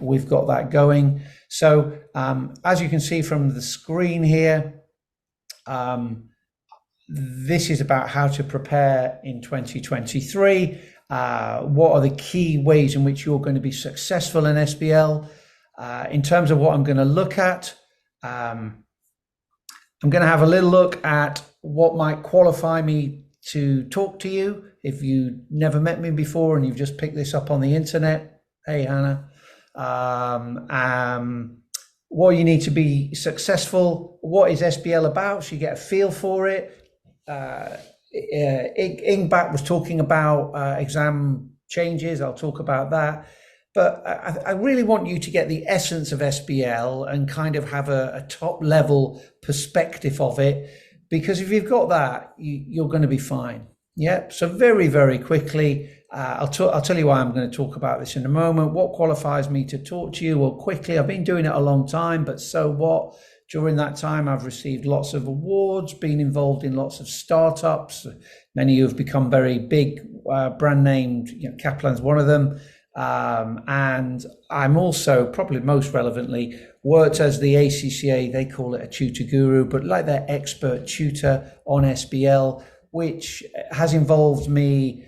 we've got that going. So as you can see from the screen here, this is about how to prepare in 2023. What are the key ways in which you're going to be successful in SBL? In terms of what I'm going to look at, I'm going to have a little look at what might qualify me to talk to you. If you never met me before and you've just picked this up on the internet, hey Hannah, what you need to be successful, what is SBL about, so you get a feel for it. Ingback was talking about exam changes. I'll talk about that. But I really want you to get the essence of SBL and kind of have a top level perspective of it, because if you've got that, you're going to be fine. Yeah. So very, very quickly, I'll tell you why I'm going to talk about this in a moment. What qualifies me to talk to you? Well, quickly, I've been doing it a long time, but so what? During that time, I've received lots of awards, been involved in lots of startups. Many of you have become very big, brand named. Kaplan's one of them. And I'm also, probably most relevantly, worked as the ACCA, they call it a tutor guru, but like their expert tutor on SBL, which has involved me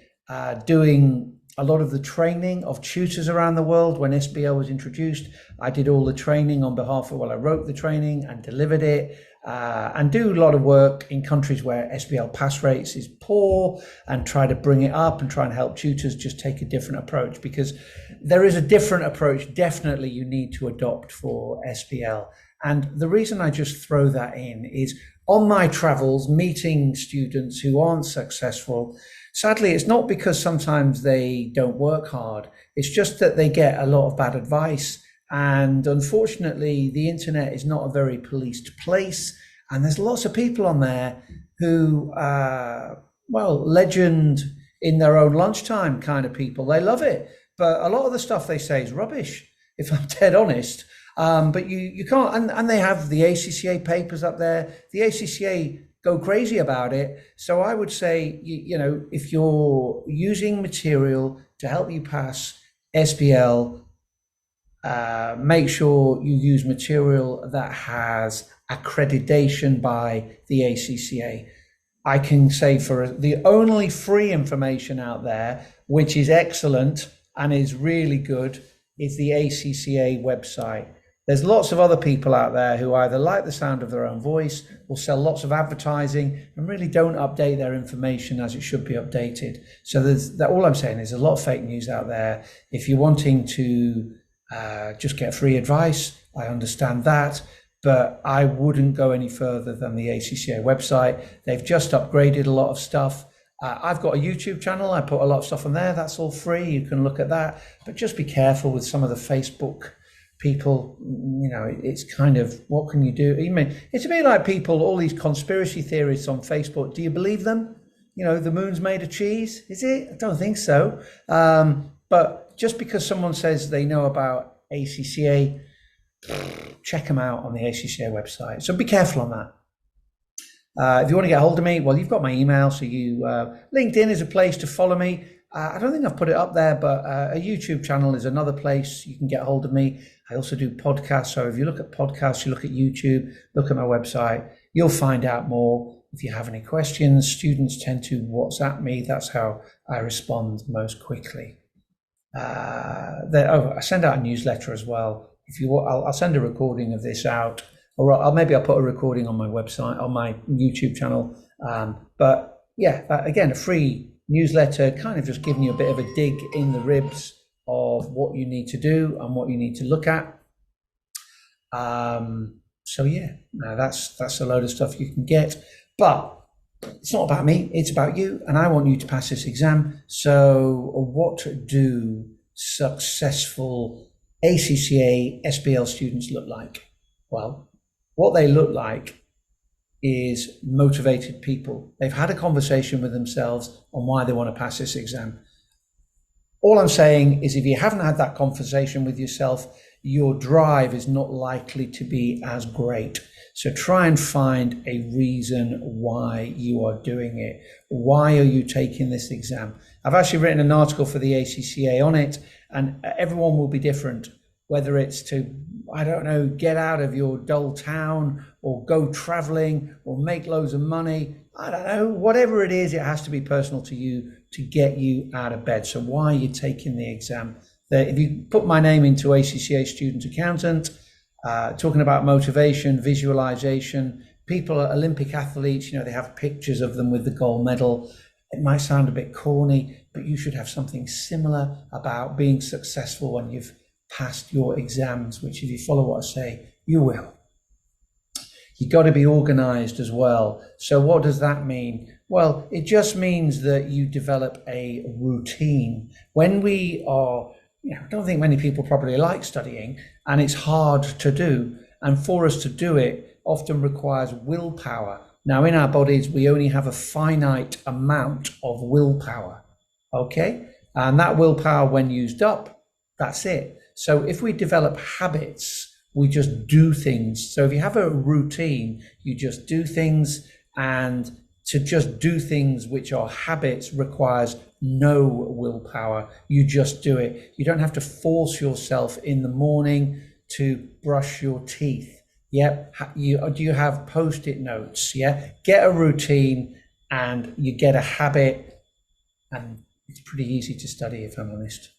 doing a lot of the training of tutors around the world. When SBL was introduced, I did all the training on behalf of, I wrote the training and delivered it, and do a lot of work in countries where SBL pass rates is poor, and try to bring it up and try and help tutors just take a different approach, because there is a different approach definitely you need to adopt for SBL. And the reason I just throw that in is on my travels, meeting students who aren't successful, sadly, it's not because sometimes they don't work hard. It's just that they get a lot of bad advice. And unfortunately, the internet is not a very policed place. And there's lots of people on there who, legend in their own lunchtime kind of people. They love it. But a lot of the stuff they say is rubbish, if I'm dead honest. But you can't, and they have the ACCA papers up there. The ACCA go crazy about it. So I would say, if you're using material to help you pass SBL, make sure you use material that has accreditation by the ACCA. I can say for the only free information out there, which is excellent and is really good, is the ACCA website. There's lots of other people out there who either like the sound of their own voice or sell lots of advertising and really don't update their information as it should be updated. So all I'm saying is there's a lot of fake news out there. If you're wanting to just get free advice, I understand that, but I wouldn't go any further than the ACCA website. They've just upgraded a lot of stuff. I've got a YouTube channel. I put a lot of stuff on there. That's all free. You can look at that, but just be careful with some of the Facebook people. It's kind of, what can you do? It's a bit like people, all these conspiracy theories on Facebook. Do you believe them? The moon's made of cheese. Is it? I don't think so. But just because someone says they know about ACCA, check them out on the ACCA website. So be careful on that. If you want to get hold of me, well, you've got my email. So LinkedIn is a place to follow me. I don't think I've put it up there, but a YouTube channel is another place you can get hold of me. I also do podcasts. So if you look at podcasts, you look at YouTube, look at my website, you'll find out more. If you have any questions, students tend to WhatsApp me. That's how I respond most quickly. I send out a newsletter as well. If you want, I'll send a recording of this out, or I'll put a recording on my website, on my YouTube channel. But yeah, again, a free newsletter, kind of just giving you a bit of a dig in the ribs of what you need to do and what you need to look at. So yeah, that's a load of stuff you can get, but it's not about me, it's about you, and I want you to pass this exam. So what do successful ACCA SBL students look like? Well, what they look like is motivated people. They've had a conversation with themselves on why they want to pass this exam. All I'm saying is if you haven't had that conversation with yourself, your drive is not likely to be as great. So try and find a reason why you are doing it. Why are you taking this exam? I've actually written an article for the ACCA on it, and everyone will be different. whether it's to, I don't know, get out of your dull town or go traveling or make loads of money. I don't know, whatever it is, it has to be personal to you to get you out of bed. So why are you taking the exam? If you put my name into ACCA Student Accountant, talking about motivation, visualization, people are Olympic athletes, they have pictures of them with the gold medal. It might sound a bit corny, but you should have something similar about being successful when you've passed your exams, which if you follow what I say, you will. You've got to be organized as well. So what does that mean? Well, it just means that you develop a routine. When we are, I don't think many people probably like studying, and it's hard to do. And for us to do it often requires willpower. Now, in our bodies, we only have a finite amount of willpower, okay? And that willpower, when used up, that's it. So if we develop habits, we just do things. So if you have a routine, you just do things, and to just do things which are habits requires no willpower. You just do it. You don't have to force yourself in the morning to brush your teeth. Yep. Do you have post-it notes? Yeah. Get a routine and you get a habit, and it's pretty easy to study, if I'm honest.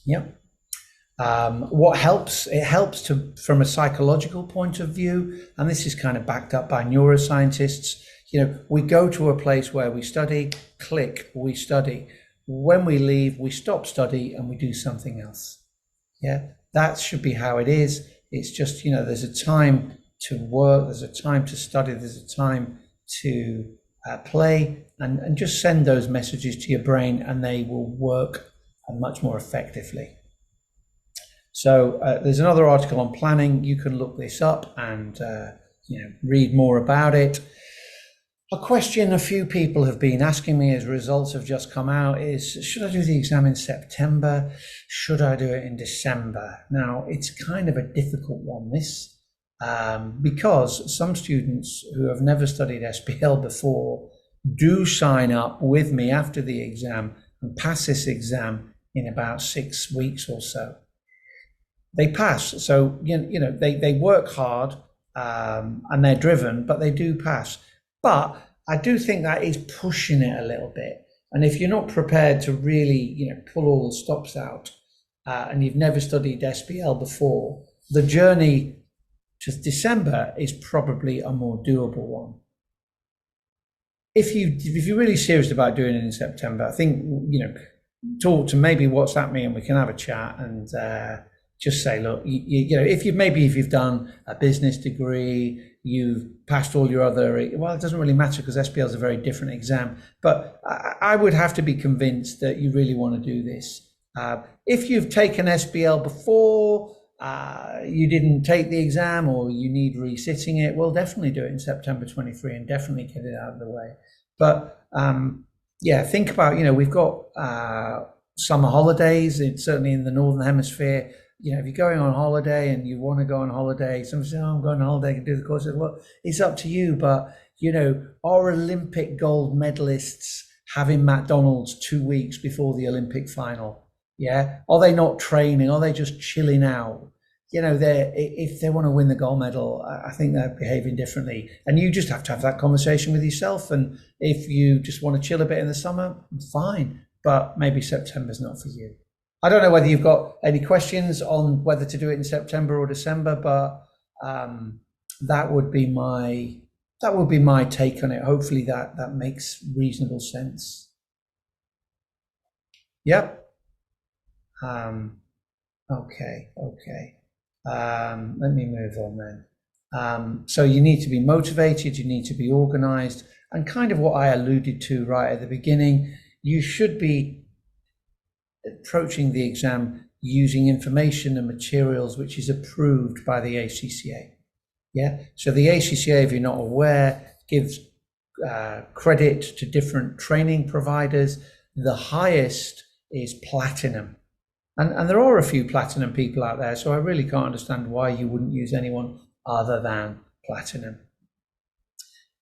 Yep. What helps? It helps from a psychological point of view, and this is kind of backed up by neuroscientists. We go to a place where we study, click, we study. When we leave, we stop study and we do something else. Yeah, that should be how it is. It's just, there's a time to work, there's a time to study, there's a time to play, and just send those messages to your brain and they will work much more effectively. So there's another article on planning. You can look this up and read more about it. A question a few people have been asking me as results have just come out is, should I do the exam in September? Should I do it in December? Now, it's kind of a difficult one, this, because some students who have never studied SBL before do sign up with me after the exam and pass this exam in about 6 weeks or so. They pass, so they work hard and they're driven, but they do pass. But I do think that is pushing it a little bit. And if you're not prepared to really, pull all the stops out, and you've never studied SBL before, the journey to December is probably a more doable one. If you're really serious about doing it in September, I think, talk to, maybe WhatsApp me and we can have a chat and just say, look, if you've done a business degree, you've passed all your other, well, it doesn't really matter because SBL is a very different exam, but I would have to be convinced that you really want to do this. If you've taken SBL before, you didn't take the exam or you need resitting it, well, definitely do it in September 23 and definitely get it out of the way. But think about, we've got summer holidays, certainly in the Northern Hemisphere. If you're going on holiday and you want to go on holiday, someone says, I'm going on holiday, I can do the course. Well, it's up to you. But, are Olympic gold medalists having McDonald's 2 weeks before the Olympic final? Yeah. Are they not training? Are they just chilling out? If they want to win the gold medal, I think they're behaving differently. And you just have to have that conversation with yourself. And if you just want to chill a bit in the summer, fine. But maybe September's not for you. I don't know whether you've got any questions on whether to do it in September or December, but that would be my take on it. Hopefully that makes reasonable sense. Yep. Okay. Let me move on then. So you need to be motivated, you need to be organized, and kind of what I alluded to right at the beginning, you should be approaching the exam using information and materials which is approved by the ACCA. Yeah. So the ACCA, if you're not aware, gives credit to different training providers. The highest is platinum. And there are a few platinum people out there, so I really can't understand why you wouldn't use anyone other than platinum.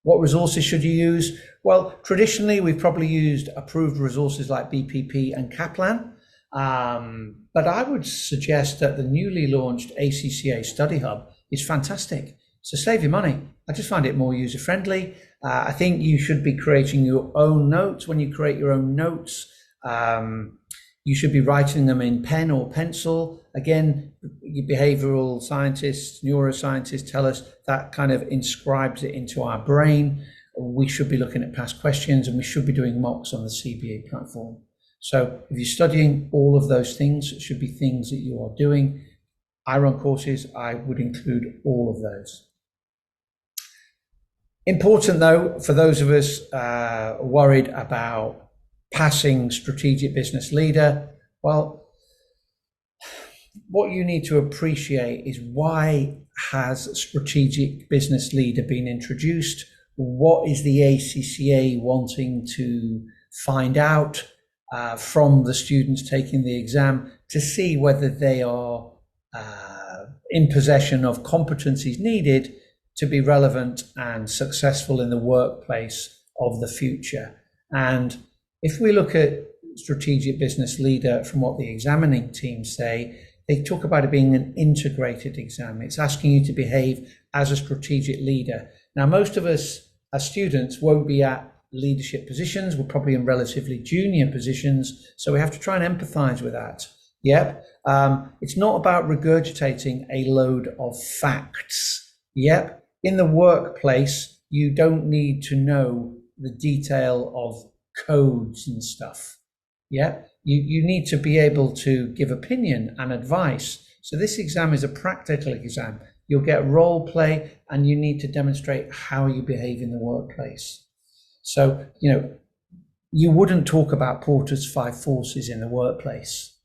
What resources should you use? Well, traditionally, we've probably used approved resources like BPP and Kaplan. But I would suggest that the newly launched ACCA Study Hub is fantastic. So save your money. I just find it more user friendly. I think you should be creating your own notes. When you create your own notes, you should be writing them in pen or pencil. Again, behavioral scientists, neuroscientists tell us that kind of inscribes it into our brain. We should be looking at past questions, and we should be doing mocks on the CBA platform. So if you're studying, all of those things should be things that you are doing. I run courses, I would include all of those. Important though, for those of us worried about passing strategic business leader, well, what you need to appreciate is, why has strategic business leader been introduced? What is the ACCA wanting to find out from the students taking the exam to see whether they are in possession of competencies needed to be relevant and successful in the workplace of the future? And if we look at strategic business leader from what the examining teams say, they talk about it being an integrated exam. It's asking you to behave as a strategic leader. Now, most of us as students won't be at leadership positions. We're probably in relatively junior positions. So we have to try and empathize with that. Yep. It's not about regurgitating a load of facts. Yep. In the workplace, you don't need to know the detail of codes and stuff. Yeah, you need to be able to give opinion and advice. So this exam is a practical exam. You'll get role play, and you need to demonstrate how you behave in the workplace. So, you wouldn't talk about Porter's 5 forces in the workplace.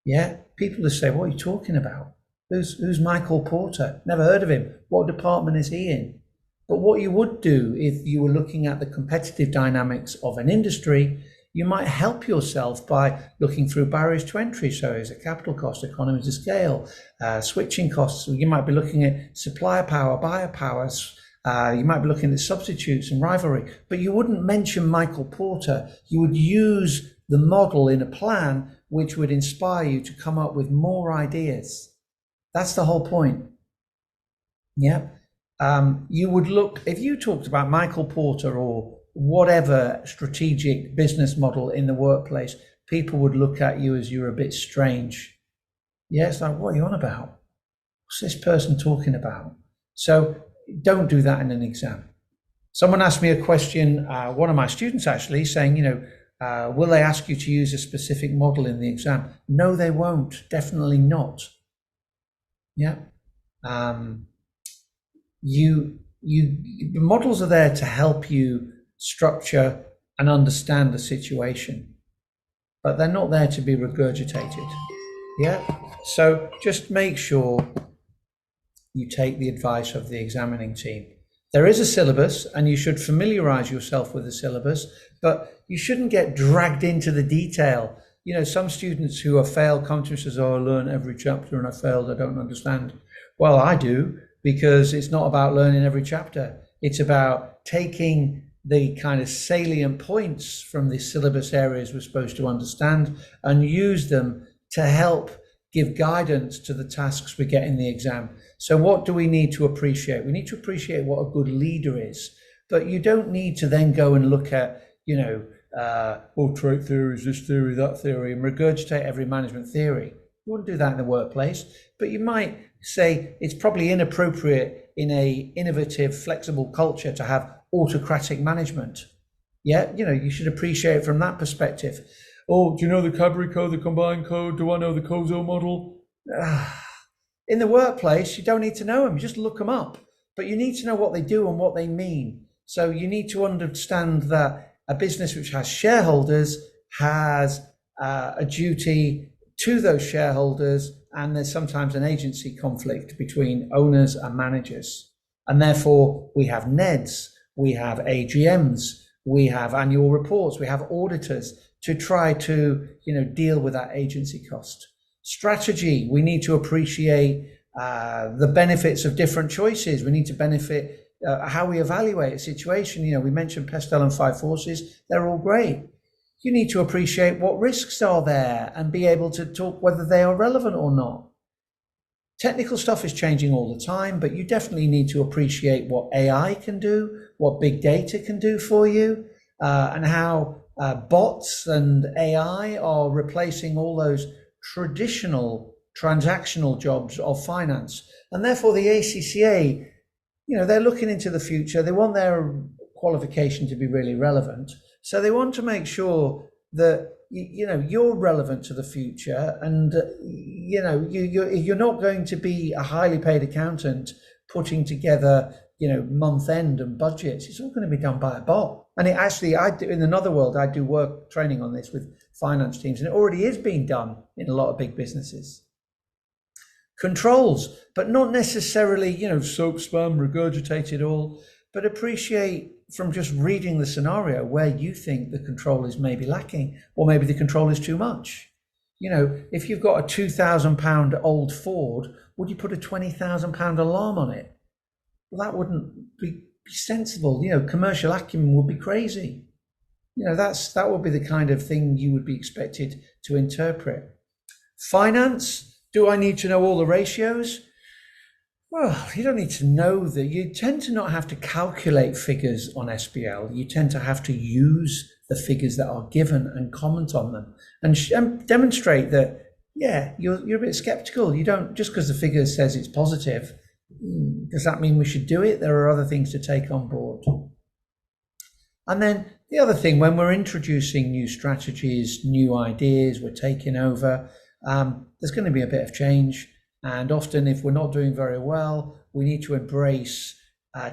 Yeah, people will say, what are you talking about? Who's Michael Porter? Never heard of him. What department is he in? But what you would do if you were looking at the competitive dynamics of an industry, you might help yourself by looking through barriers to entry. So is it capital cost, economies of scale, switching costs? You might be looking at supplier power, buyer powers. You might be looking at substitutes and rivalry, but you wouldn't mention Michael Porter. You would use the model in a plan which would inspire you to come up with more ideas. That's the whole point. Yeah. You would look, if you talked about Michael Porter or whatever strategic business model in the workplace, people would look at you as you're a bit strange. Yeah, it's like, what are you on about? What's this person talking about? So don't do that in an exam. Someone asked me a question, one of my students actually, saying, will they ask you to use a specific model in the exam? No, they won't. Definitely not. Yeah. The models are there to help you structure and understand the situation, but they're not there to be regurgitated. Yeah. So just make sure you take the advice of the examining team. There is a syllabus, and you should familiarize yourself with the syllabus, but you shouldn't get dragged into the detail. Some students who have failed come to me and says, I learned every chapter and I failed, I don't understand. Well, I do, because it's not about learning every chapter. It's about taking the kind of salient points from the syllabus areas we're supposed to understand and use them to help give guidance to the tasks we get in the exam. So what do we need to appreciate? We need to appreciate what a good leader is, but you don't need to then go and look at, trait theories, this theory, that theory, and regurgitate every management theory. You wouldn't do that in the workplace, but you might say it's probably inappropriate in a innovative, flexible culture to have autocratic management. Yeah, you should appreciate it from that perspective. Oh, do you know the Cadbury code, the combined code? Do I know the COSO model? In the workplace, you don't need to know them. You just look them up. But you need to know what they do and what they mean. So you need to understand that a business which has shareholders has a duty to those shareholders, and there's sometimes an agency conflict between owners and managers. And therefore, we have NEDs, we have AGMs, we have annual reports, we have auditors to try to deal with that agency cost. Strategy, we need to appreciate the benefits of different choices. We need to benefit how we evaluate a situation. We mentioned Pestel and 5 forces, they're all great. You need to appreciate what risks are there and be able to talk whether they are relevant or not. Technical stuff is changing all the time, but you definitely need to appreciate what AI can do, what big data can do for you, and how bots and AI are replacing all those traditional transactional jobs of finance. And therefore the ACCA, they're looking into the future. They want their qualification to be really relevant. So they want to make sure that you're relevant to the future, and you're not going to be a highly paid accountant putting together month end and budgets. It's all going to be done by a bot. And it actually, I do in another world, I do work training on this with finance teams, and it already is being done in a lot of big businesses. Controls, but not necessarily soap, spam, regurgitate it all, but appreciate from just reading the scenario where you think the control is maybe lacking, or maybe the control is too much. If you've got a £2,000 old Ford, would you put a £20,000 alarm on it? Well, that wouldn't be sensible. Commercial acumen would be crazy. That would be the kind of thing you would be expected to interpret. Finance, do I need to know all the ratios? Well, you don't need to know that. You tend to not have to calculate figures on SBL. You tend to have to use the figures that are given and comment on them and demonstrate that, you're a bit skeptical. You don't, just because the figure says it's positive, does that mean we should do it? There are other things to take on board. And then the other thing, when we're introducing new strategies, new ideas, we're taking over, there's going to be a bit of change. And often, if we're not doing very well, we need to embrace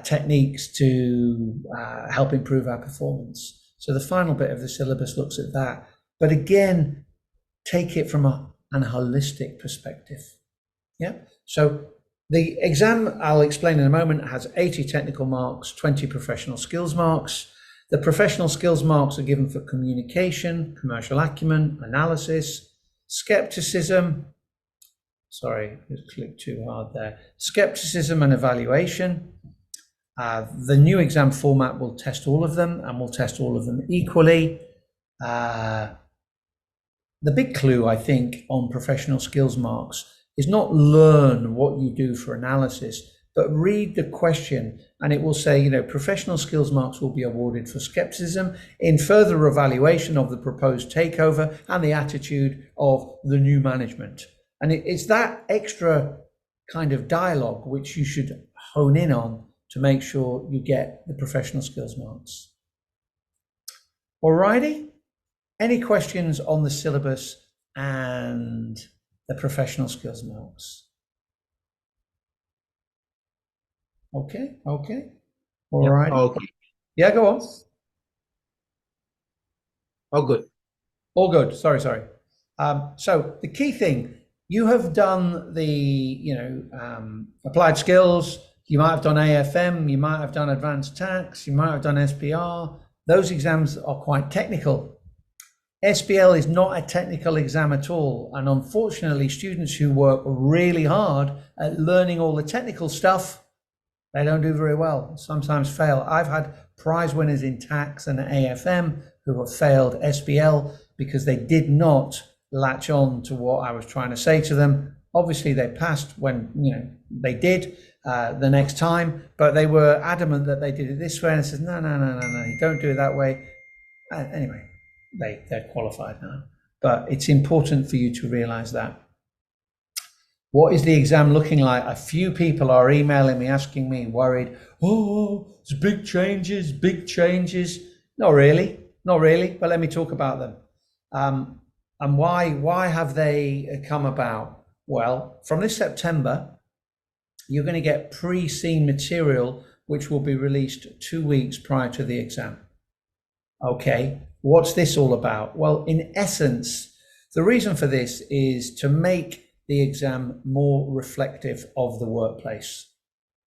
techniques to help improve our performance. So the final bit of the syllabus looks at that. But again, take it from an holistic perspective. Yeah. So the exam, I'll explain in a moment, has 80 technical marks, 20 professional skills marks. The professional skills marks are given for communication, commercial acumen, analysis, skepticism. Sorry, I just clicked too hard there. Skepticism and evaluation. The new exam format will test all of them, and will test all of them equally. The big clue, I think, on professional skills marks is not learn what you do for analysis, but read the question, and it will say, professional skills marks will be awarded for skepticism in further evaluation of the proposed takeover and the attitude of the new management. And it's that extra kind of dialogue which you should hone in on to make sure you get the professional skills marks. Alrighty, any questions on the syllabus and the professional skills marks? Okay. All right. Okay. Yeah, go on. All good. All good. Sorry. So the key thing, you have done the, applied skills. You might have done AFM. You might have done advanced tax. You might have done SPR. Those exams are quite technical. SBL is not a technical exam at all. And unfortunately, students who work really hard at learning all the technical stuff, they don't do very well, sometimes fail. I've had prize winners in tax and AFM who have failed SBL because they did not latch on to what I was trying to say to them. Obviously, they passed when they did the next time, but they were adamant that they did it this way. And I said, no, you don't do it that way. Anyway, they're qualified now. But it's important for you to realize that. What is the exam looking like? A few people are emailing me, asking me, worried, it's big changes. Not really, but let me talk about them. And why have they come about? Well, from this September, you're going to get pre-seen material, which will be released 2 weeks prior to the exam. Okay, what's this all about? Well, in essence, the reason for this is to make the exam more reflective of the workplace.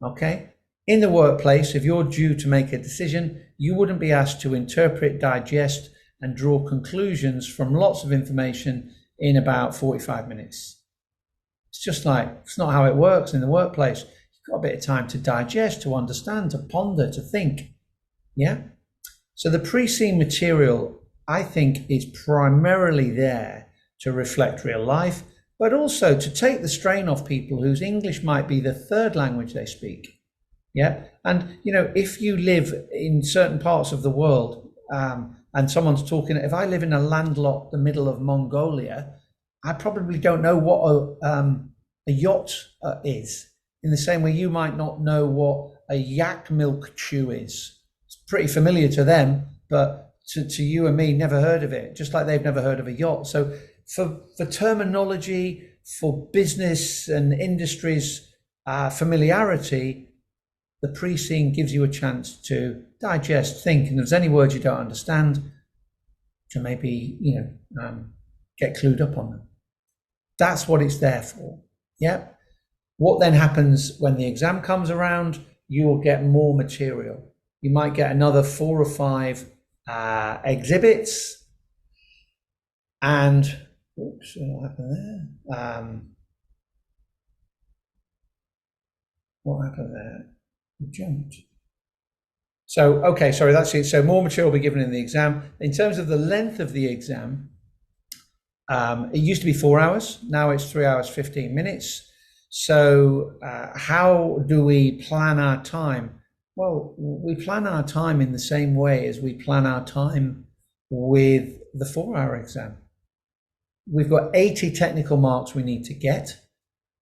Okay, in the workplace, if you're due to make a decision, you wouldn't be asked to interpret, digest, and draw conclusions from lots of information in about 45 minutes. It's not how it works in the workplace. You've got a bit of time to digest, to understand, to ponder, to think. Yeah. So the pre-seen material I think is primarily there to reflect real life, but also to take the strain off people whose English might be the third language they speak. Yeah. And, if you live in certain parts of the world, and someone's talking, if I live in a landlocked, the middle of Mongolia, I probably don't know what a yacht is, in the same way you might not know what a yak milk chew is. It's pretty familiar to them, but to you and me, never heard of it, just like they've never heard of a yacht. So for terminology, for business and industries, familiarity, the pre-scene gives you a chance to digest, think, and if there's any words you don't understand, to maybe, get clued up on them. That's what it's there for. Yeah. What then happens when the exam comes around? You will get more material. You might get another 4 or 5 exhibits, and oops, what happened there? What happened there? We jumped. So, okay, sorry, that's it. So more material will be given in the exam. In terms of the length of the exam, it used to be 4 hours. Now it's 3 hours, 15 minutes. So how do we plan our time? Well, we plan our time in the same way as we plan our time with the 4-hour exam. We've got 80 technical marks we need to get.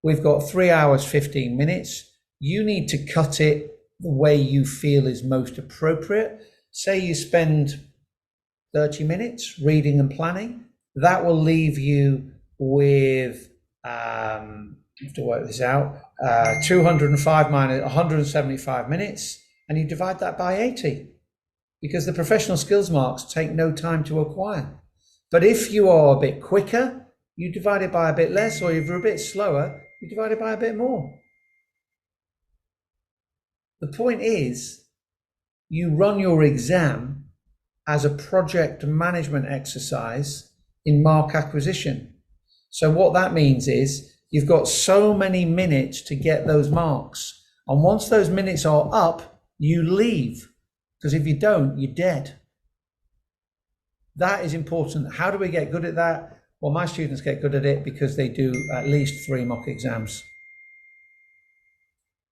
We've got 3 hours, 15 minutes. You need to cut it the way you feel is most appropriate. Say you spend 30 minutes reading and planning. That will leave you with, you have to work this out, 205 minus 175 minutes, and you divide that by 80, because the professional skills marks take no time to acquire. But if you are a bit quicker, you divide it by a bit less, or if you're a bit slower, you divide it by a bit more. The point is, you run your exam as a project management exercise in mark acquisition. So what that means is you've got so many minutes to get those marks. And once those minutes are up, you leave. Because if you don't, you're dead. That is important. How do we get good at that? Well, my students get good at it because they do at least 3 mock exams.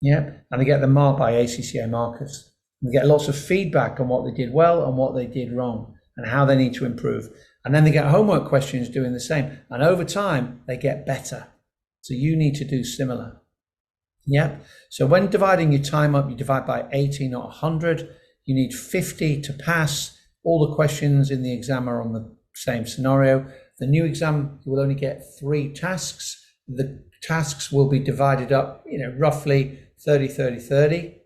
Yeah, and they get them marked by ACCA markers. And they get lots of feedback on what they did well and what they did wrong and how they need to improve. And then they get homework questions doing the same. And over time, they get better. So you need to do similar. Yeah. So when dividing your time up, you divide by 80, not 100. You need 50 to pass. All the questions in the exam are on the same scenario. The new exam, you will only get 3 tasks. The tasks will be divided up, roughly 30, 30, 30.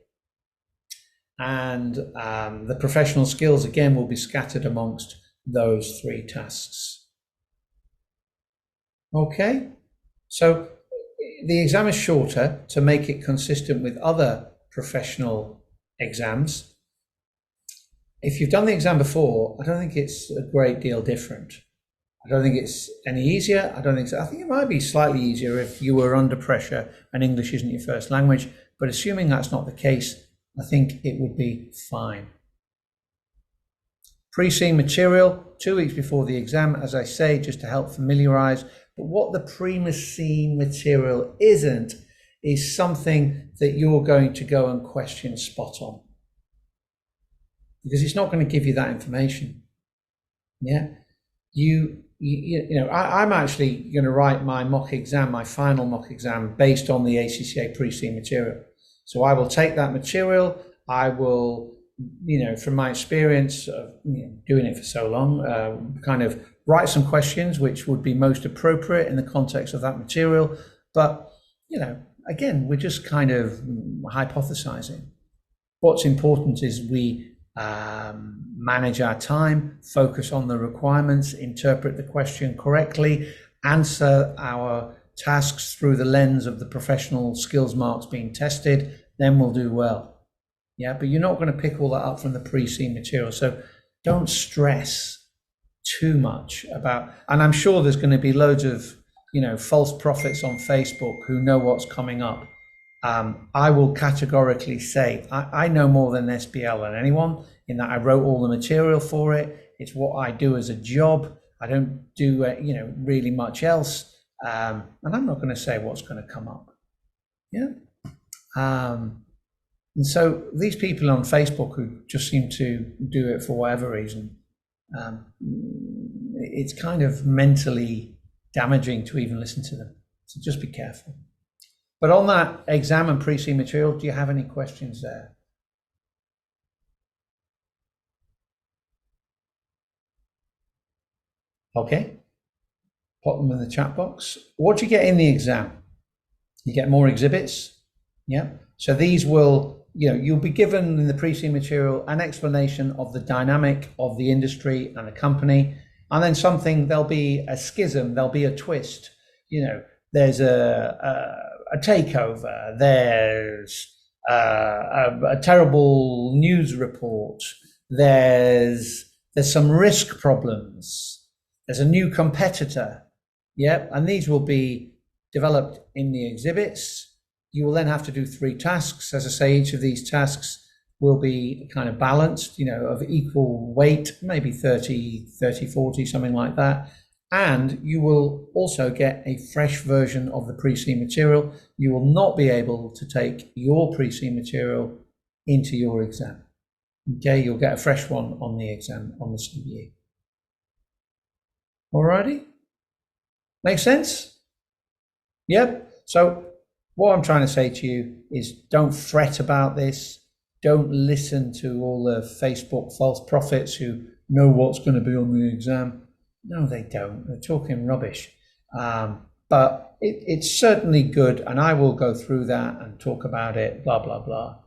And the professional skills, again, will be scattered amongst those 3 tasks. Okay. So the exam is shorter to make it consistent with other professional exams. If you've done the exam before, I don't think it's a great deal different. I don't think it's any easier. I don't think so. I think it might be slightly easier if you were under pressure and English isn't your first language. But assuming that's not the case, I think it would be fine. Pre-scene material, 2 weeks before the exam, as I say, just to help familiarize. But what the pre-scene material isn't is something that you're going to go and question spot on. Because it's not going to give you that information. Yeah. I'm actually going to write my mock exam, my final mock exam, based on the ACCA pre-scene material. So I will take that material, I will, from my experience of doing it for so long, kind of write some questions which would be most appropriate in the context of that material. But, again, we're just kind of hypothesizing. What's important is we manage our time, focus on the requirements, interpret the question correctly, answer our tasks through the lens of the professional skills marks being tested, then we'll do well. Yeah, but you're not going to pick all that up from the pre-scene material. So don't stress too much about, and I'm sure there's going to be loads of, false prophets on Facebook who know what's coming up. I will categorically say I know more than SBL than anyone, in that I wrote all the material for it. It's what I do as a job. I don't do, really much else. And I'm not going to say what's going to come up. Yeah. And so these people on Facebook who just seem to do it for whatever reason, it's kind of mentally damaging to even listen to them. So just be careful. But on that exam and pre-C material, do you have any questions there? Okay, pop them in the chat box. What do you get in the exam? You get more exhibits. Yeah. So these will, you'll be given in the pre-C material an explanation of the dynamic of the industry and the company, and then there'll be a schism, there'll be a twist. There's a takeover, there's a terrible news report, there's some risk problems, there's a new competitor. Yeah, and these will be developed in the exhibits. You will then have to do 3 tasks. As I say, each of these tasks will be kind of balanced, of equal weight, maybe 30, 40, something like that. And you will also get a fresh version of the pre-C material. You will not be able to take your pre-C material into your exam. Okay, you'll get a fresh one on the exam, on the CBE. Alrighty? Make sense? Yep. So what I'm trying to say to you is don't fret about this. Don't listen to all the Facebook false prophets who know what's going to be on the exam. No, they don't. They're talking rubbish. But it's certainly good, and I will go through that and talk about it, blah, blah, blah.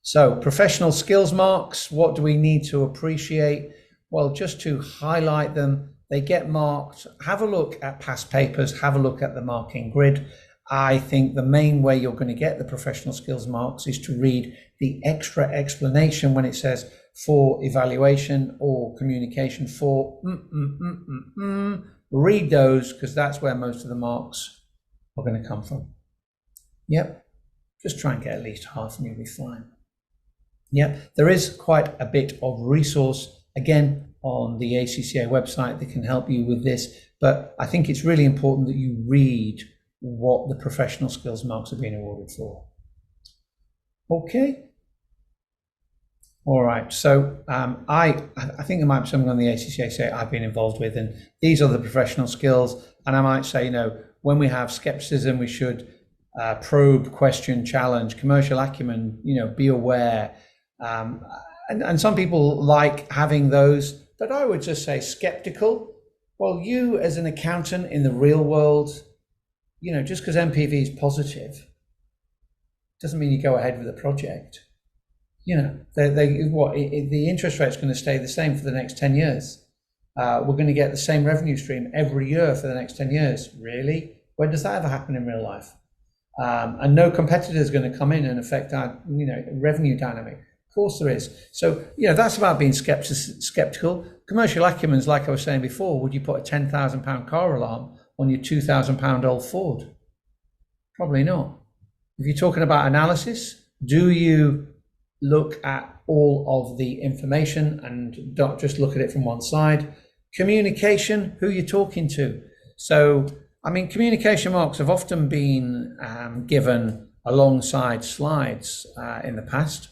So professional skills marks, what do we need to appreciate? Well, just to highlight them, they get marked. Have a look at past papers, have a look at the marking grid. I think the main way you're going to get the professional skills marks is to read the extra explanation when it says for evaluation or communication for read those, because that's where most of the marks are going to come from. Yep, just try and get at least half and you'll be fine. Yep, there is quite a bit of resource, again, on the ACCA website that can help you with this, but I think it's really important that you read what the professional skills marks are being awarded for. Okay. All right. So I think there might be something on the ACCA say I've been involved with, and these are the professional skills. And I might say, when we have skepticism, we should probe, question, challenge, commercial acumen, be aware. And some people like having those, but I would just say skeptical. Well, you as an accountant in the real world, just because MPV is positive doesn't mean you go ahead with the project. The interest rate is going to stay the same for the next 10 years. We're going to get the same revenue stream every year for the next 10 years. Really? When does that ever happen in real life? And no competitor is going to come in and affect our, revenue dynamic. Of course there is. So, that's about being skeptical. Commercial acumen's, like I was saying before, would you put a £10,000 car alarm on your £2,000 old Ford? Probably not. If you're talking about analysis, do you look at all of the information and don't just look at it from one side? Communication, who you're talking to. So, communication marks have often been given alongside slides in the past.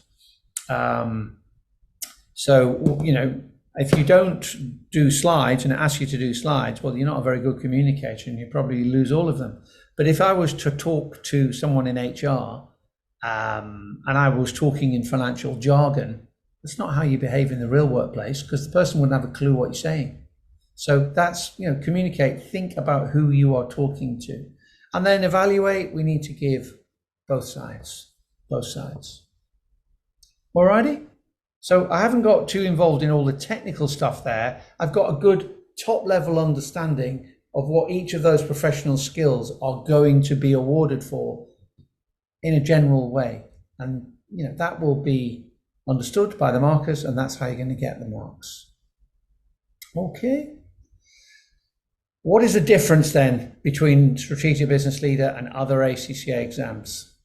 If you don't do slides and it asks you to do slides, well, you're not a very good communicator and you probably lose all of them. But if I was to talk to someone in HR and I was talking in financial jargon, that's not how you behave in the real workplace, because the person wouldn't have a clue what you're saying. So that's, communicate, think about who you are talking to. And then evaluate, we need to give both sides. Alrighty? So I haven't got too involved in all the technical stuff there. I've got a good top level understanding of what each of those professional skills are going to be awarded for in a general way. And, that will be understood by the markers, and that's how you're going to get the marks. Okay. What is the difference then between Strategic Business Leader and other ACCA exams?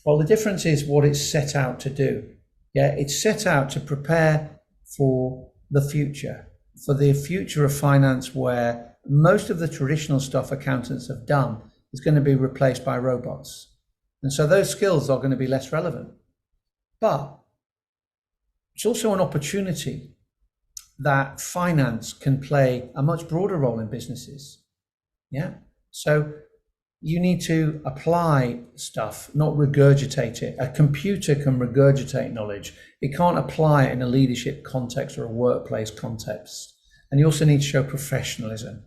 Well, the difference is what it's set out to do. Yeah, it's set out to prepare for the future, for the future of finance, where most of the traditional stuff accountants have done is going to be replaced by robots. And so those skills are going to be less relevant. But it's also an opportunity that finance can play a much broader role in businesses. Yeah. So you need to apply stuff, not regurgitate it. A computer can regurgitate knowledge. It can't apply it in a leadership context or a workplace context. And you also need to show professionalism.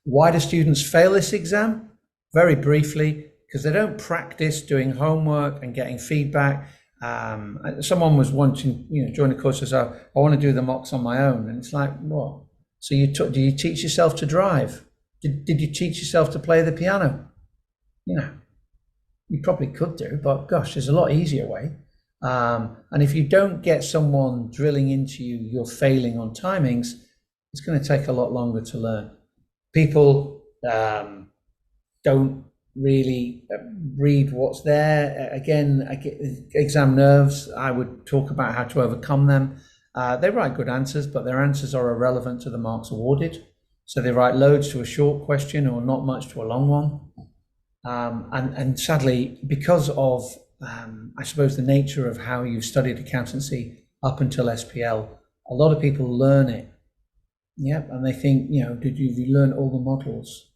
Why do students fail this exam? Very briefly, because they don't practice doing homework and getting feedback. Someone was wanting, during the course, says, I want to do the mocks on my own. And it's like, what? So do you teach yourself to drive? Did you teach yourself to play the piano? You probably could do, but gosh, there's a lot easier way. And if you don't get someone drilling into you, you're failing on timings, it's going to take a lot longer to learn. People don't really read what's there. Again, exam nerves, I would talk about how to overcome them. They write good answers, but their answers are irrelevant to the marks awarded. So they write loads to a short question or not much to a long one. And sadly, because of, I suppose, the nature of how you've studied accountancy up until SPL, a lot of people learn it. Yep, and they think, did you learn all the models?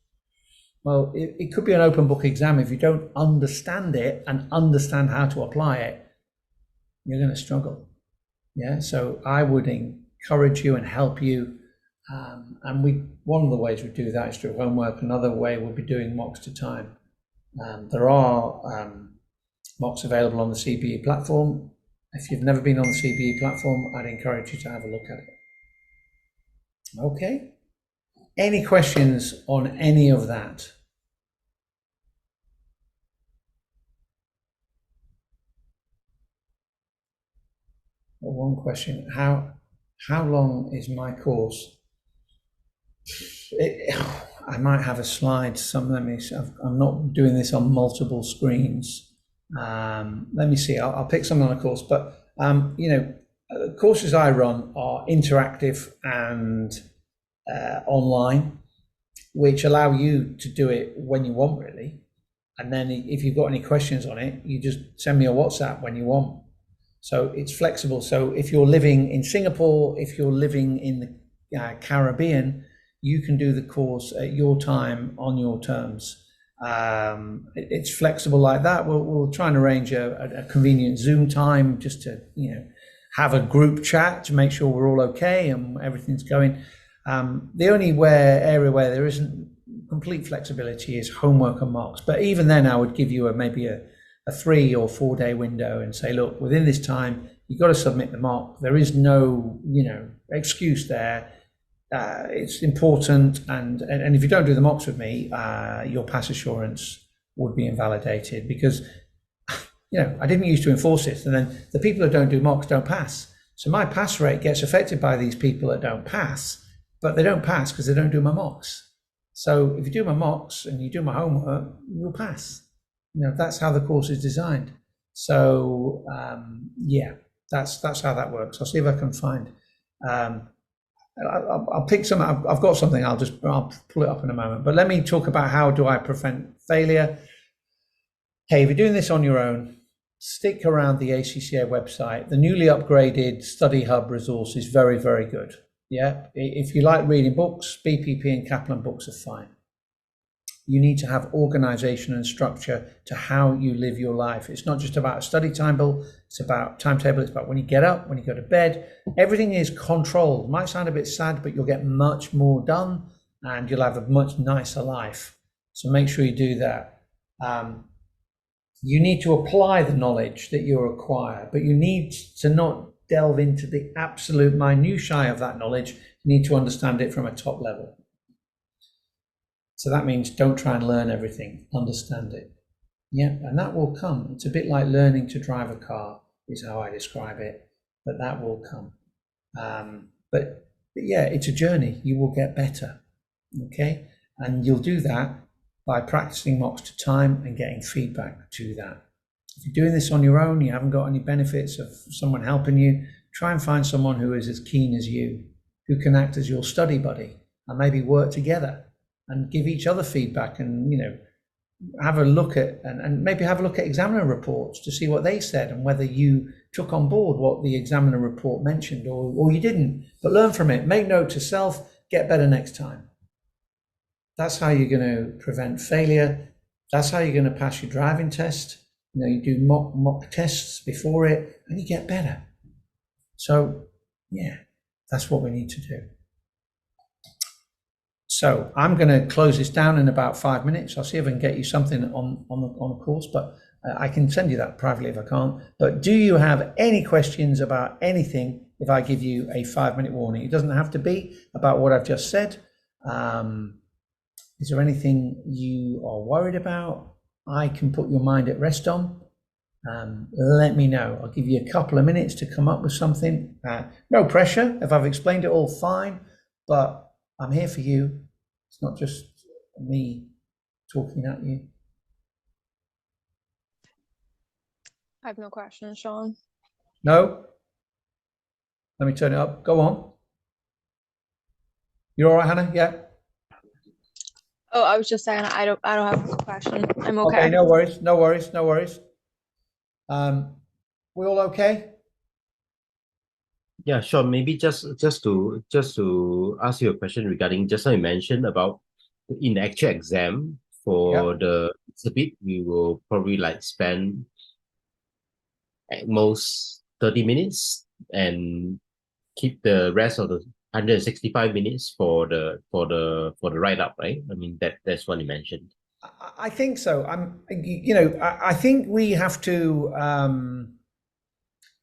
Well, it could be an open book exam. If you don't understand it and understand how to apply it, you're going to struggle. Yeah, so I would encourage you and help you. And one of the ways we do that is through homework. Another way would be doing mocks to time. There are mocks available on the CBE platform. If you've never been on the CBE platform, I'd encourage you to have a look at it. Okay. Any questions on any of that? One question: How long is my course? I might have a slide. I'm not doing this on multiple screens. Let me see. I'll pick something on a course, but courses I run are interactive and online, which allow you to do it when you want, really. And then if you've got any questions on it, you just send me a WhatsApp when you want. So it's flexible. So if you're living in Singapore, if you're living in the Caribbean, you can do the course at your time on your terms. It's flexible like that. We'll try and arrange a convenient Zoom time just to have a group chat to make sure we're all okay and everything's going. The only area where there isn't complete flexibility is homework and mocks. But even then, I would give you maybe a 3 or 4 day window and say, look, within this time, you've got to submit the mock. There is no, excuse there. It's important, and if you don't do the mocks with me, your pass assurance would be invalidated because, I didn't used to enforce it, and then the people that don't do mocks don't pass. So my pass rate gets affected by these people that don't pass, but they don't pass because they don't do my mocks. So if you do my mocks and you do my homework, you'll pass. That's how the course is designed. So that's how that works. I'll see if I can find. I'll pick some. I've got something. I'll pull it up in a moment. But let me talk about how do I prevent failure. Hey, if you're doing this on your own, stick around the ACCA website. The newly upgraded Study Hub resource is very, very good. Yeah, if you like reading books, BPP and Kaplan books are fine. You need to have organization and structure to how you live your life. It's not just about a study timetable. It's about timetable. It's about when you get up, when you go to bed. Everything is controlled. It might sound a bit sad, but you'll get much more done and you'll have a much nicer life. So make sure you do that. You need to apply the knowledge that you acquire, but you need to not delve into the absolute minutiae of that knowledge. You need to understand it from a top level. So that means don't try and learn everything, understand it. Yeah, and that will come. It's a bit like learning to drive a car is how I describe it, but that will come. But yeah, it's a journey. You will get better, okay? And you'll do that by practicing mocks to time and getting feedback to that. If you're doing this on your own, you haven't got any benefits of someone helping you, try and find someone who is as keen as you, who can act as your study buddy, and maybe work together and give each other feedback, and have a look at and maybe have a look at examiner reports to see what they said and whether you took on board what the examiner report mentioned or you didn't. But learn from it, make note to self, get better next time. That's how you're going to prevent failure. That's how you're going to pass your driving test. You do mock tests before it and you get better. So yeah, that's what we need to do. So I'm going to close this down in about 5 minutes. I'll see if I can get you something on the course, but I can send you that privately if I can't. But do you have any questions about anything if I give you a 5-minute warning? It doesn't have to be about what I've just said. Is there anything you are worried about? I can put your mind at rest on. Let me know. I'll give you a couple of minutes to come up with something. No pressure. If I've explained it all, fine. But I'm here for you. It's not just me talking at you. I have no questions, Sean. No? Let me turn it up. Go on. You all right, Hannah? Yeah? Oh, I was just saying I don't have a question. I'm okay. Okay, no worries. We all okay? Yeah, sure. Maybe just to ask you a question regarding just now you mentioned about in the actual exam for the exhibit, we will probably spend at most 30 minutes and keep the rest of the 165 minutes for the write-up, right? I mean that's what you mentioned. I think so. I think we have to.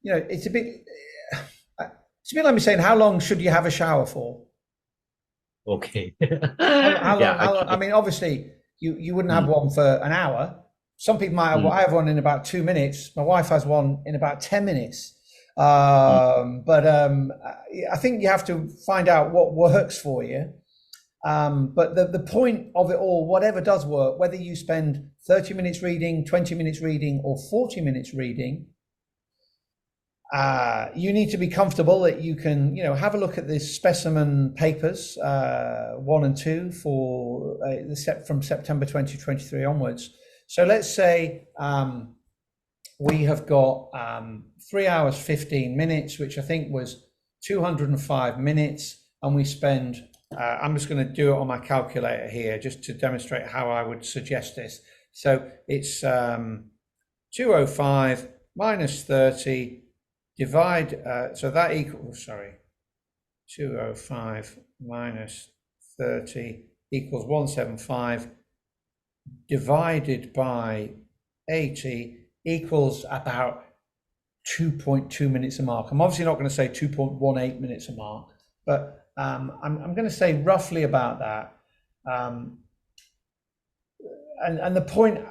It's a bit like me saying, how long should you have a shower for? Okay. How long? I mean, obviously, you wouldn't have one for an hour. Some people might have. I have one in about 2 minutes. My wife has one in about 10 minutes. But I think you have to find out what works for you. But the point of it all, whatever does work, whether you spend 30 minutes reading, 20 minutes reading, or 40 minutes reading, you need to be comfortable that you can, have a look at the specimen papers, 1 and 2 for from September 2023 onwards. So let's say we have got 3 hours, 15 minutes, which I think was 205 minutes. And we spend, I'm just going to do it on my calculator here, just to demonstrate how I would suggest this. So it's 205 minus 30 divide, so that equals, 205 minus 30 equals 175 divided by 80 equals about 2.2 minutes a mark. I'm obviously not going to say 2.18 minutes a mark, but I'm going to say roughly about that. And the point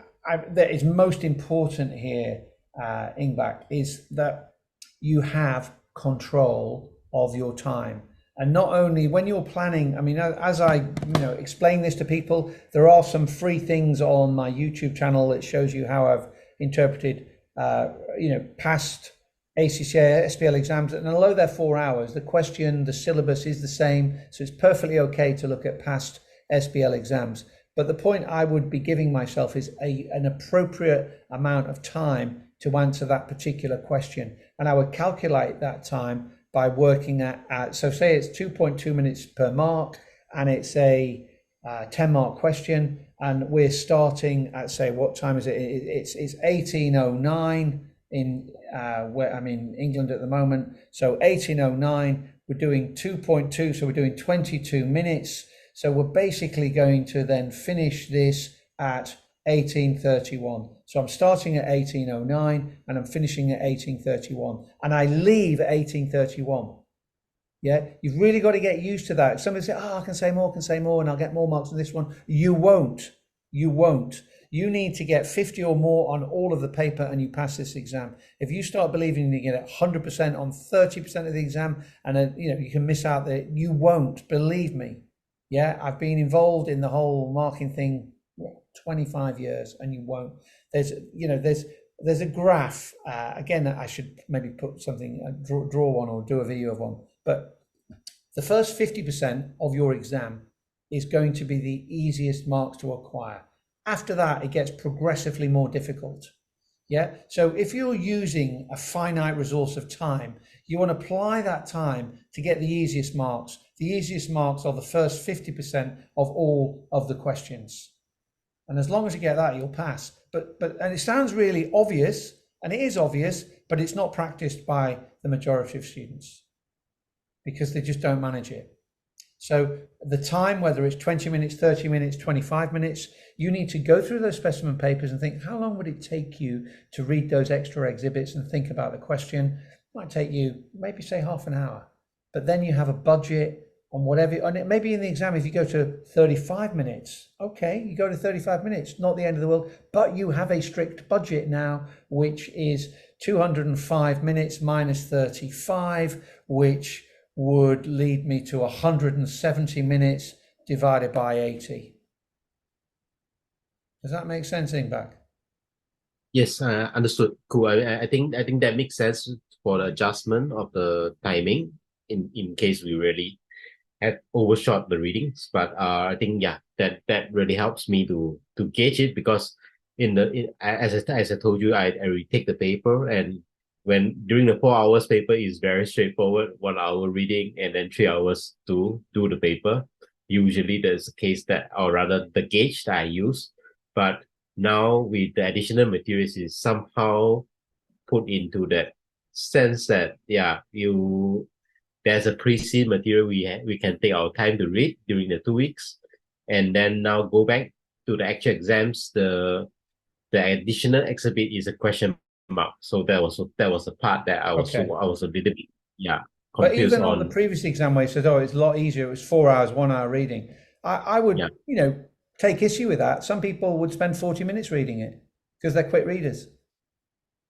that is most important here, Ingbak, is that you have control of your time. And not only when you're planning, I mean, as I explain this to people, there are some free things on my YouTube channel that shows you how I've interpreted past ACCA SBL exams. And although they're 4 hours, the question, the syllabus is the same. So it's perfectly okay to look at past SBL exams. But the point I would be giving myself is an appropriate amount of time to answer that particular question. And I would calculate that time by working at so say it's 2.2 minutes per mark, and it's a 10-mark question, and we're starting at, say, what time is it? It's 1809 in where I'm in England at the moment. So 1809, we're doing 2.2, so we're doing 22 minutes. So we're basically going to then finish this at 1831. So I'm starting at 1809 and I'm finishing at 1831, and I leave at 1831. Yeah, you've really got to get used to that. Somebody say, I can say more, and I'll get more marks on this one. You won't. You need to get 50 or more on all of the paper and you pass this exam. If you start believing you get 100% on 30% of the exam and then, you can miss out there, you won't, believe me. Yeah, I've been involved in the whole marking thing 25 years, and you won't. There's there's a graph. Again, I should maybe put something, draw one or do a video of one. But the first 50% of your exam is going to be the easiest marks to acquire. After that, it gets progressively more difficult. Yeah. So if you're using a finite resource of time, you want to apply that time to get the easiest marks. The easiest marks are the first 50% of all of the questions. And as long as you get that, you'll pass. And it sounds really obvious, and it is obvious, but it's not practiced by the majority of students because they just don't manage it. So the time, whether it's 20 minutes, 30 minutes, 25 minutes, you need to go through those specimen papers and think, how long would it take you to read those extra exhibits and think about the question? It might take you maybe say half an hour, but then you have a budget on whatever, and it maybe in the exam, if you go to 35 minutes, okay, you go to 35 minutes, not the end of the world, but you have a strict budget now, which is 205 minutes minus 35, which would lead me to 170 minutes divided by 80. Does that make sense, Ingback? Yes, understood. Cool. I think that makes sense for the adjustment of the timing in case we really had overshot the readings. But I think that really helps me to gauge it, because as I told you, I retake the paper, and when during the 4 hours paper is very straightforward, 1 hour reading and then 3 hours to do the paper. Usually there's a case that, or rather the gauge that I use, but now with the additional materials is somehow put into that sense that there's a pre-seen material we can take our time to read during the 2 weeks, and then now go back to the actual exams. The additional exhibit is a question mark. So that was the part that I was a little bit confused. But even on the previous exam where you said, it's a lot easier, it was 4 hours, 1 hour reading. I would take issue with that. Some people would spend 40 minutes reading it because they're quick readers.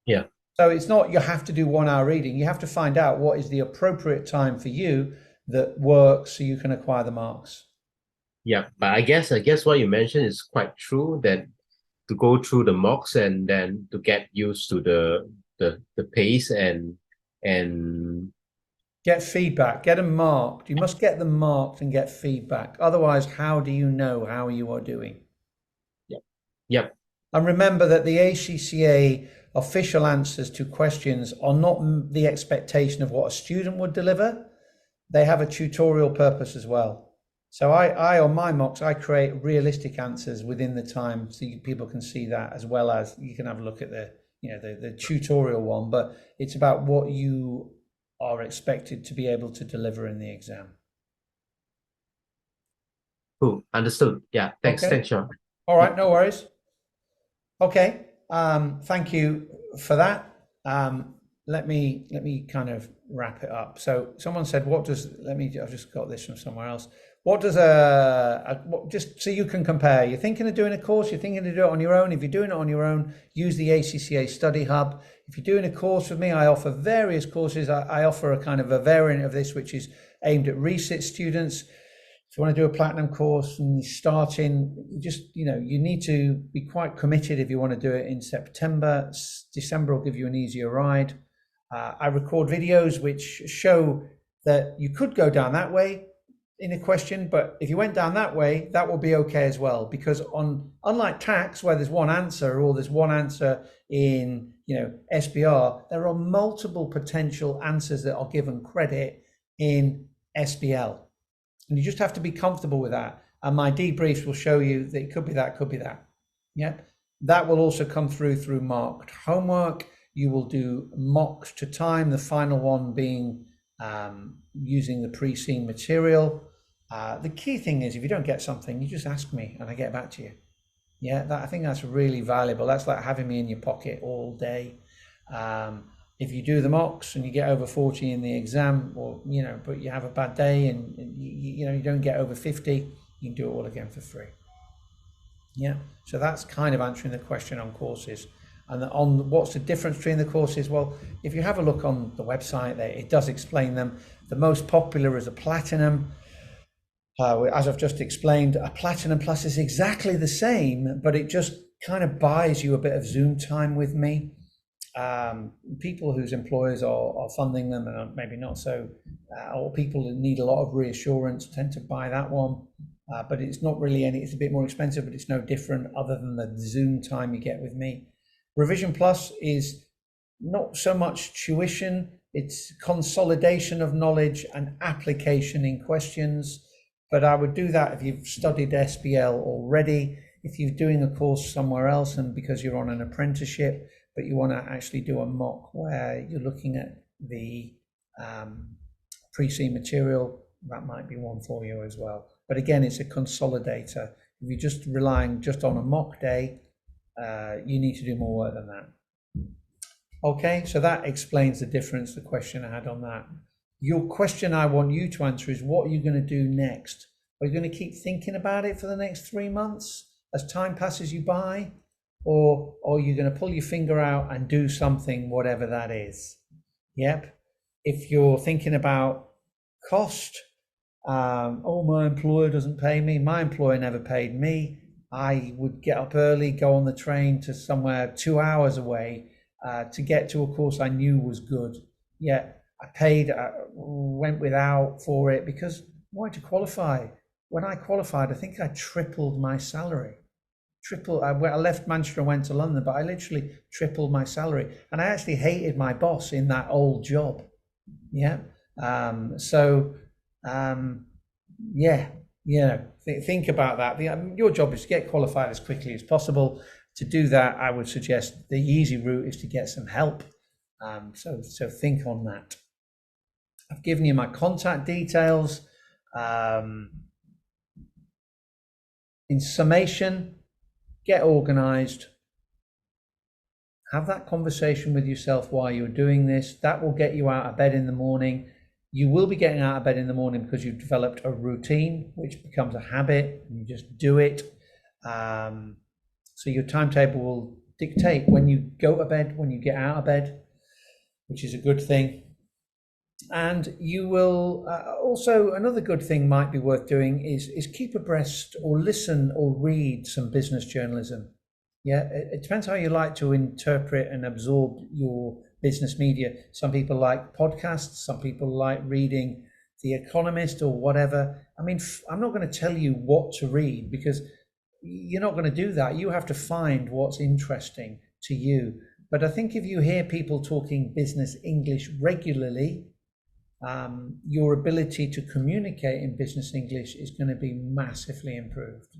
Yeah. So it's not you have to do 1 hour reading. You have to find out what is the appropriate time for you that works so you can acquire the marks. Yeah, but I guess what you mentioned is quite true, that to go through the mocks and then to get used to the pace and get feedback, get them marked. You must get them marked and get feedback. Otherwise, how do you know how you are doing? Yep. And remember that the ACCA official answers to questions are not the expectation of what a student would deliver. They have a tutorial purpose as well. So I on my mocks, I create realistic answers within the time so people can see that, as well as you can have a look at the tutorial one, but it's about what you are expected to be able to deliver in the exam. Cool. Understood. Yeah. Thanks, Sean. All right, no worries. Okay. Thank you for that. Let me kind of wrap it up. So someone said, I've just got this from somewhere else. What does just so you can compare, you're thinking of doing a course, you're thinking to do it on your own. If you're doing it on your own, use the ACCA Study Hub. If you're doing a course with me, I offer various courses. I offer a kind of a variant of this, which is aimed at resit students. If you want to do a platinum course and you're starting, you need to be quite committed if you want to do it in September. December will give you an easier ride. I record videos which show that you could go down that way in a question, but if you went down that way, that will be okay as well, because unlike tax, where there's one answer, or there's one answer in SBR, there are multiple potential answers that are given credit in SBL. And you just have to be comfortable with that. And my debriefs will show you that it could be that, could be that. Yeah. That will also come through marked homework. You will do mocks to time, the final one being using the pre-seen material. The key thing is, if you don't get something, you just ask me and I get back to you. Yeah, I think that's really valuable. That's like having me in your pocket all day. If you do the mocks and you get over 40 in the exam, or but you have a bad day and you don't get over 50, you can do it all again for free. Yeah, so that's kind of answering the question on courses. And on what's the difference between the courses? Well, if you have a look on the website, it does explain them. The most popular is a Platinum. As I've just explained, a Platinum Plus is exactly the same, but it just kind of buys you a bit of Zoom time with me. people whose employers are funding them and are maybe not so, or people that need a lot of reassurance tend to buy that one. But it's not really it's a bit more expensive, but it's no different other than the Zoom time you get with me. Revision Plus is not so much tuition, it's consolidation of knowledge and application in questions. But I would do that if you've studied SBL already, if you're doing a course somewhere else and because you're on an apprenticeship, but you want to actually do a mock where you're looking at the pre-C material, that might be one for you as well. But again, it's a consolidator. If you're just relying just on a mock day, you need to do more work than that. Okay, so that explains the difference, the question I had on that. Your question I want you to answer is, what are you going to do next? Are you going to keep thinking about it for the next 3 months as time passes you by? Or are you going to pull your finger out and do something, whatever that is? Yep. If you're thinking about cost, oh, my employer doesn't pay me. My employer never paid me. I would get up early, go on the train to somewhere 2 hours away to get to a course I knew was good. Yet I paid, went without for it because I wanted to qualify. When I qualified, I think I tripled my salary. I left Manchester and went to London, but I literally tripled my salary. And I actually hated my boss in that old job. Yeah. Yeah, you know, think about that. Your job is to get qualified as quickly as possible. To do that, I would suggest the easy route is to get some help. So think on that. I've given you my contact details. In summation, get organized. Have that conversation with yourself while you're doing this. That will get you out of bed in the morning. You will be getting out of bed in the morning because you've developed a routine, which becomes a habit, and you just do it. So your timetable will dictate when you go to bed, when you get out of bed, which is a good thing. And you will also, another good thing might be worth doing is keep abreast or listen or read some business journalism. Yeah, it depends how you like to interpret and absorb your business media. Some people like podcasts, some people like reading The Economist or whatever. I mean, I'm not going to tell you what to read because you're not going to do that. You have to find what's interesting to you. But I think if you hear people talking business English regularly, your ability to communicate in business English is going to be massively improved.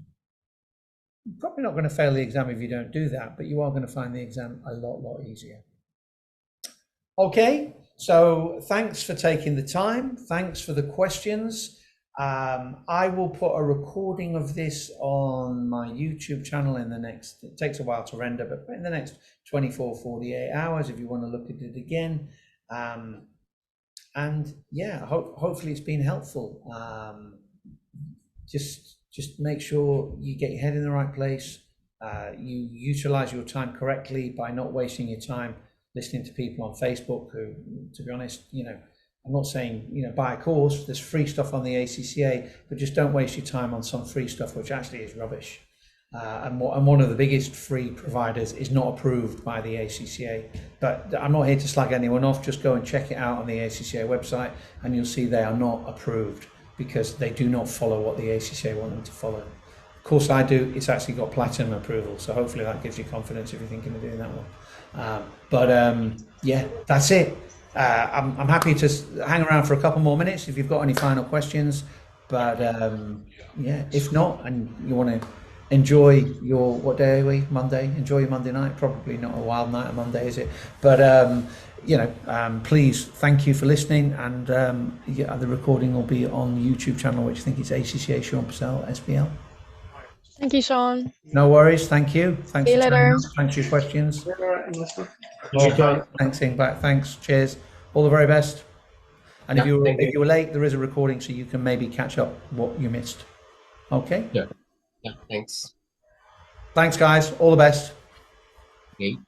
You're probably not going to fail the exam if you don't do that, but you are going to find the exam a lot easier. Okay, so thanks for taking the time. Thanks for the questions. I will put a recording of this on my YouTube channel in the next, it takes a while to render, but in the next 24, 48 hours if you want to look at it again. And yeah, hopefully it's been helpful. Just make sure you get your head in the right place. You utilize your time correctly by not wasting your time listening to people on Facebook who, to be honest, you know, I'm not saying, you know, buy a course. There's free stuff on the ACCA, but just don't waste your time on some free stuff which actually is rubbish. And one of the biggest free providers is not approved by the ACCA. But I'm not here to slag anyone off. Just go and check it out on the ACCA website, and you'll see they are not approved because they do not follow what the ACCA want them to follow. Of course, I do. It's actually got platinum approval, so hopefully that gives you confidence if you're thinking of doing that one. Yeah, that's it. I'm happy to hang around for a couple more minutes if you've got any final questions. But yeah, if not, and you want to enjoy your, what day are we? Monday. Enjoy your Monday night. Probably not a wild night on Monday, is it? But you know, please, thank you for listening. And yeah, the recording will be on the YouTube channel, which I think is ACCA Sean Purcell SBL. Thank you, Sean. No worries. Thank you. Thanks. See you later. Thanks for your questions. Enjoy. Thanks, Ingback. Thanks. Cheers. All the very best. And if you were late, there is a recording, so you can maybe catch up what you missed. Okay. Yeah. Thanks. Thanks, guys. All the best. Okay.